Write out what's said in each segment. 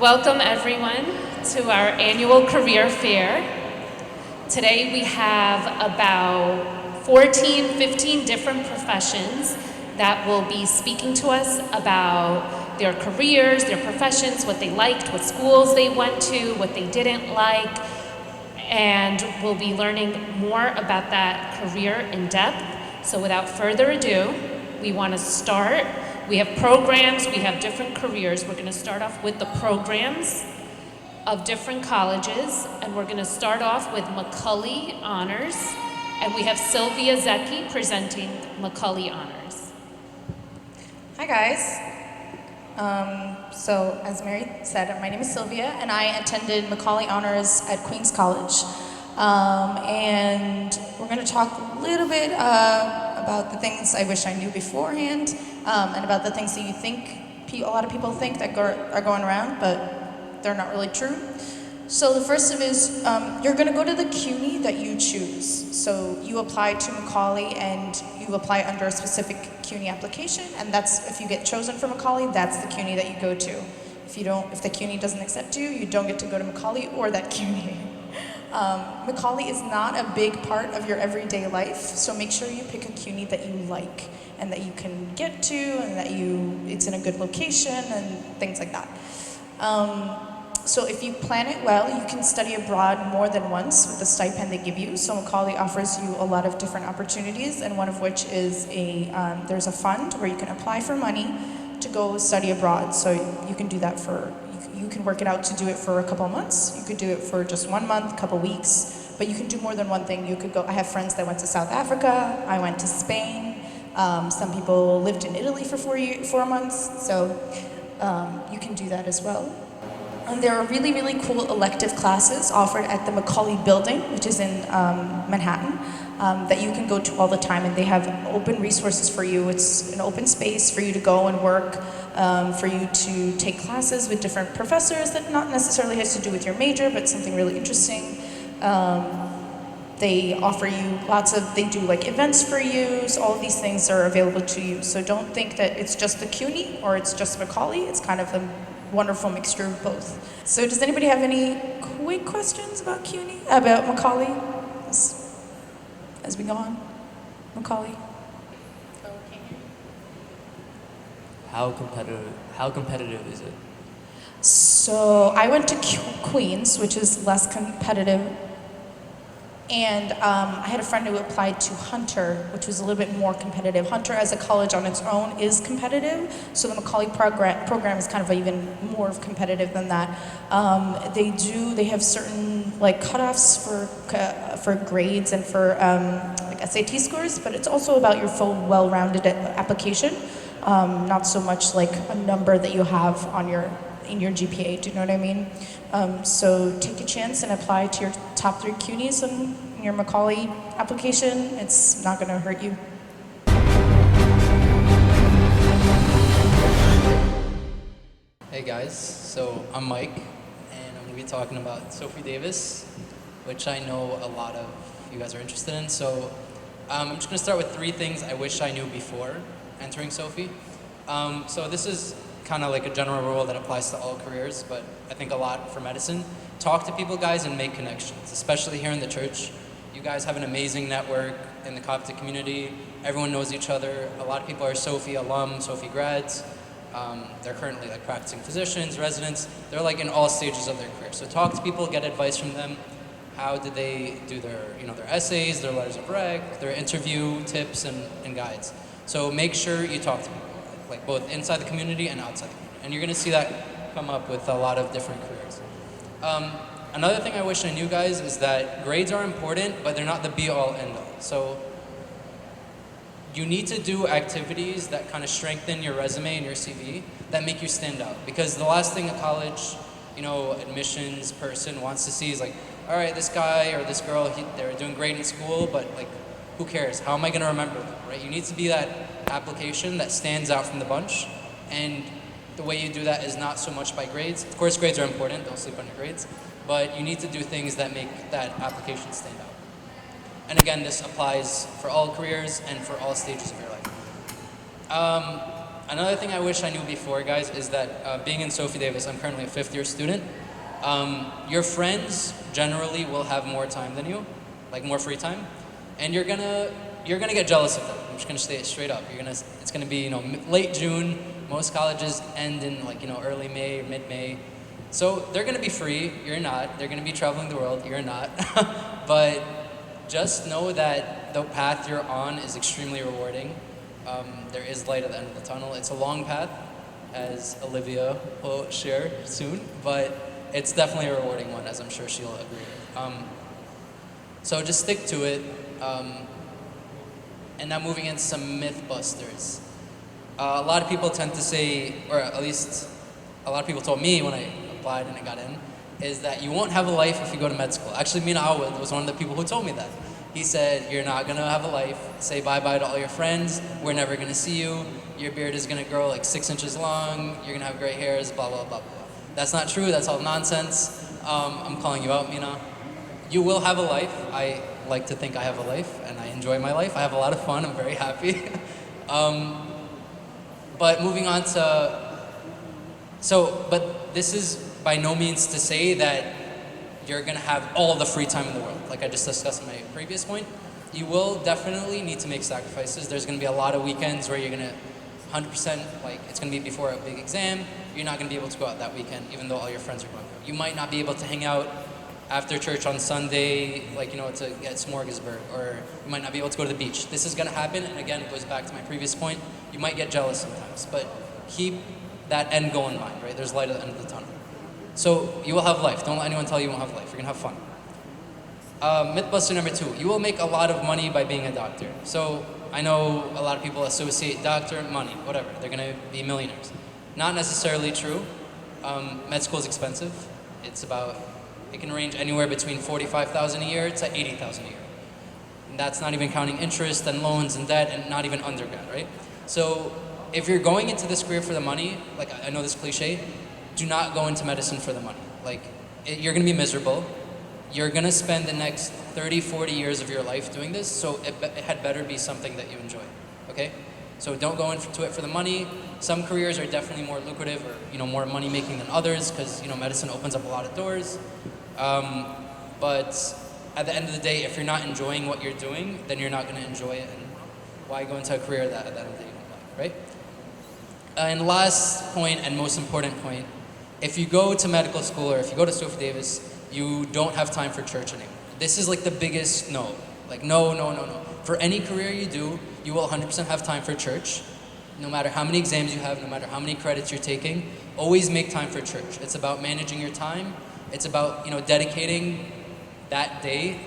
Welcome everyone to our annual career fair. Today we have about 14, 15 different professions that will be speaking to us about their careers, their professions, what they liked, what schools they went to, what they didn't like, and we'll be learning more about that career in depth. So without further ado, we want to start. We have programs, we have different careers. We're going to start off with the programs of different colleges, and we're going to start off with Macaulay Honors, and we have Sylvia Zecchi presenting Macaulay Honors. Hi guys. So as Mary said, my name is Sylvia, and I attended Macaulay Honors at Queens College. And we're going to talk a little bit about the things I wish I knew beforehand, and about the things that you think a lot of people think that are going around, but they're not really true. So the first of is you're going to go to the CUNY that you choose. So you apply to Macaulay, and you apply under a specific CUNY application, and that's if you get chosen for Macaulay, that's the CUNY that you go to. If the CUNY doesn't accept you, you don't get to go to Macaulay or that CUNY. Macaulay is not a big part of your everyday life, so make sure you pick a CUNY that you like and that you can get to, and that it's in a good location and things like that. So if you plan it well, you can study abroad more than once with the stipend they give you. So Macaulay offers you a lot of different opportunities, and one of which is there's a fund where you can apply for money to go study abroad. So you can do that you can work it out to do it for a couple of months. You could do it for just 1 month, couple weeks, but you can do more than one thing. You could go, I have friends that went to South Africa, I went to Spain, some people lived in Italy for 4 months, so you can do that as well. And there are really, really cool elective classes offered at the Macaulay building, which is in Manhattan, that you can go to all the time, and they have open resources for you. It's an open space for you to go and work, for you to take classes with different professors that not necessarily has to do with your major, but something really interesting. They offer you they do like events for you, so all of these things are available to you. So don't think that it's just the CUNY or it's just Macaulay. It's kind of a wonderful mixture of both. So does anybody have any quick questions about Macaulay as we go on? Macaulay? How competitive is it? So I went to Queens, which is less competitive, and I had a friend who applied to Hunter, which was a little bit more competitive. Hunter as a college on its own is competitive, so the Macaulay program is kind of even more competitive than that. They have certain like cutoffs for grades and for like SAT scores, but it's also about your full well-rounded application, not so much like a number that you have in your GPA, do you know what I mean? So take a chance and apply to your top 3 CUNYs in your Macaulay application. It's not going to hurt you. Hey guys, so I'm Mike, and I'm going to be talking about Sophie Davis, which I know a lot of you guys are interested in. So I'm just going to start with 3 things I wish I knew before entering Sophie. So this is kind of like a general rule that applies to all careers, but I think a lot for medicine. Talk to people, guys, and make connections, especially here in the church. You guys have an amazing network in the Coptic community. Everyone knows each other. A lot of people are Sophie alum, Sophie grads. They're currently like practicing physicians, residents. They're like in all stages of their career. So talk to people, get advice from them. How did they do their essays, their letters of rec, their interview tips and guides. So make sure you talk to people, like both inside the community and outside the community. And you're gonna see that come up with a lot of different careers. Another thing I wish I knew, guys, is that grades are important, but they're not the be-all, end-all. So you need to do activities that kind of strengthen your resume and your CV that make you stand out. Because the last thing a college, admissions person wants to see is like, all right, this guy or this girl, they're doing great in school, but like, who cares? How am I gonna remember them, right? You need to be that application that stands out from the bunch, and the way you do that is not so much by grades. Of course, grades are important, don't sleep on your grades, but you need to do things that make that application stand out. And again, this applies for all careers and for all stages of your life. Another thing I wish I knew before, guys, is that being in Sophie Davis, I'm currently a fifth-year student. Your friends generally will have more time than you, like more free time, and you're gonna get jealous of them. I'm just gonna say it straight up. It's gonna be late June. Most colleges end in like early May, mid-May. So they're gonna be free. You're not. They're gonna be traveling the world. You're not. But just know that the path you're on is extremely rewarding. There is light at the end of the tunnel. It's a long path, as Olivia will share soon, but it's definitely a rewarding one, as I'm sure she'll agree. So just stick to it. And now moving into some myth busters. A lot of people tend to say, or at least a lot of people told me when I applied and I got in, is that you won't have a life if you go to med school. Actually, Mina Awad was one of the people who told me that. He said, you're not gonna have a life. Say bye-bye to all your friends. We're never gonna see you. Your beard is gonna grow like 6 inches long. You're gonna have gray hairs, blah, blah, blah, blah. That's not true, that's all nonsense. I'm calling you out, Mina. You will have a life. I like to think I have a life, and I enjoy my life. I have a lot of fun, I'm very happy. But moving on to, but this is by no means to say that you're gonna have all the free time in the world. Like I just discussed in my previous point, you will definitely need to make sacrifices. There's gonna be a lot of weekends where you're gonna 100%, like it's gonna be before a big exam, you're not gonna be able to go out that weekend, even though all your friends are going out. You might not be able to hang out after church on Sunday, like, to get smorgasbord, or you might not be able to go to the beach. This is gonna happen, and again, it goes back to my previous point. You might get jealous sometimes, but keep that end goal in mind, right? There's light at the end of the tunnel. So you will have life. Don't let anyone tell you won't have life. You're gonna have fun. Mythbuster number 2, you will make a lot of money by being a doctor. So I know a lot of people associate doctor, money, whatever. They're gonna be millionaires. Not necessarily true. Med school is expensive. It can range anywhere between $45,000 a year to $80,000 a year. And that's not even counting interest and loans and debt and not even undergrad, right? So if you're going into this career for the money, like I know this cliche, do not go into medicine for the money. You're gonna be miserable. You're gonna spend the next 30, 40 years of your life doing this, so it had better be something that you enjoy, okay? So don't go into it for the money. Some careers are definitely more lucrative or more money making than others because medicine opens up a lot of doors. But at the end of the day, if you're not enjoying what you're doing, then you're not going to enjoy it. And why go into a career that at the end of the day you don't like, right? And last point and most important point, if you go to medical school or if you go to Sophie Davis, you don't have time for church anymore. This is like the biggest no. No. For any career you do, you will 100% have time for church. No matter how many exams you have, no matter how many credits you're taking, always make time for church. It's about managing your time. It's about dedicating that day,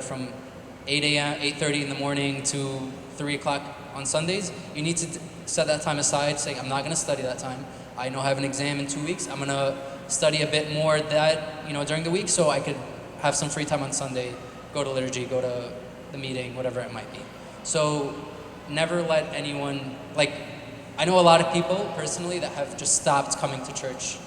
from 8 a.m., 8:30 in the morning to 3 o'clock on Sundays. You need to set that time aside, saying, I'm not going to study that time. I know I have an exam in 2 weeks. I'm going to study a bit more during the week so I could have some free time on Sunday, go to liturgy, go to the meeting, whatever it might be. So never let anyone, I know a lot of people personally that have just stopped coming to church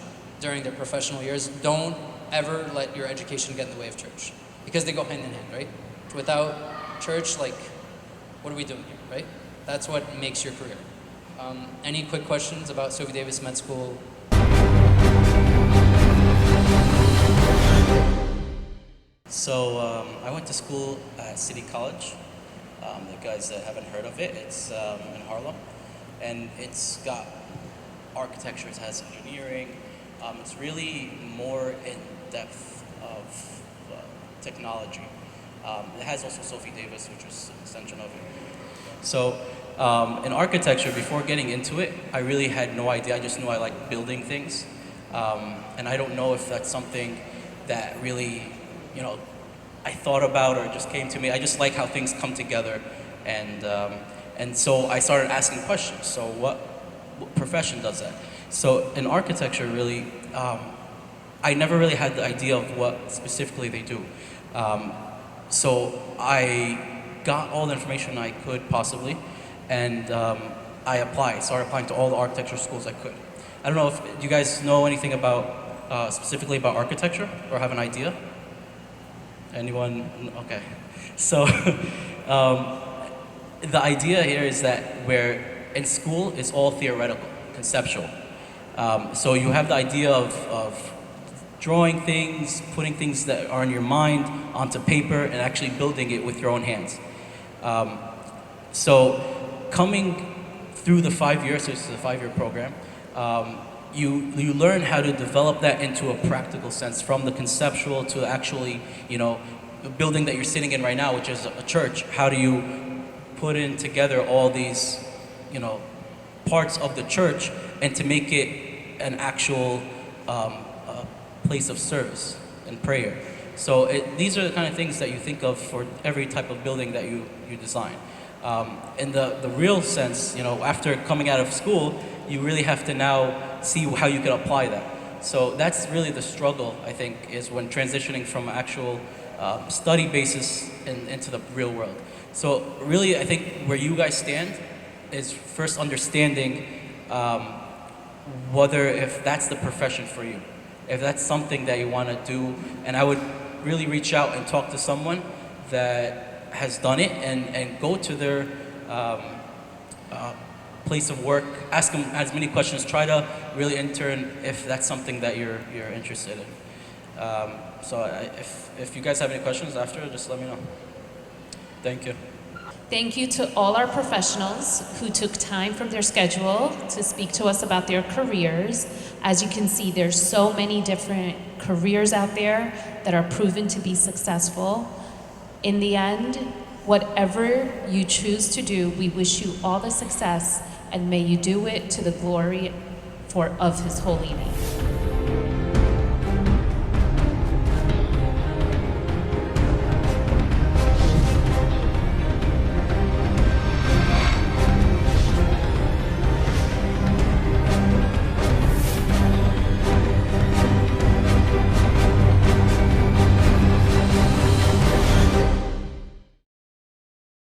during their professional years. Don't ever let your education get in the way of church because they go hand in hand, right? Without church, what are we doing here, right? That's what makes your career. Any quick questions about Sophie Davis Med School? So I went to school at City College. The guys that haven't heard of it, it's in Harlem, and it's got architecture, it has engineering. It's really more in depth of technology. It has also Sophie Davis, which is an extension of it. So in architecture, before getting into it, I really had no idea. I just knew I liked building things, and I don't know if that's something that really, I thought about or just came to me. I just like how things come together, and so I started asking questions. So what profession does that? So in architecture, really, I never really had the idea of what specifically they do. So I got all the information I could possibly, and I started applying to all the architecture schools I could. I don't know if you guys know anything about, specifically about architecture, or have an idea? Anyone? Okay. So the idea here is that where in school it's all theoretical, conceptual. So you have the idea of drawing things, putting things that are in your mind onto paper, and actually building it with your own hands. So coming through the 5 years, so this is a 5-year program, you learn how to develop that into a practical sense, from the conceptual to actually, the building that you're sitting in right now, which is a church. How do you put in together all these, parts of the church and to make it an actual place of service and prayer? So these are the kind of things that you think of for every type of building that you design. In the real sense, after coming out of school, you really have to now see how you can apply that. So that's really the struggle, I think, is when transitioning from actual study basis into the real world. So really, I think where you guys stand is first understanding whether if that's the profession for you, if that's something that you want to do. And I would really reach out and talk to someone that has done it, and go to their place of work, ask them as many questions, try to really intern if that's something that you're interested in. So if you guys have any questions after, just let me know. Thank you. Thank you to all our professionals who took time from their schedule to speak to us about their careers. As you can see, there's so many different careers out there that are proven to be successful. In the end, whatever you choose to do, we wish you all the success, and may you do it to the glory of His holy name.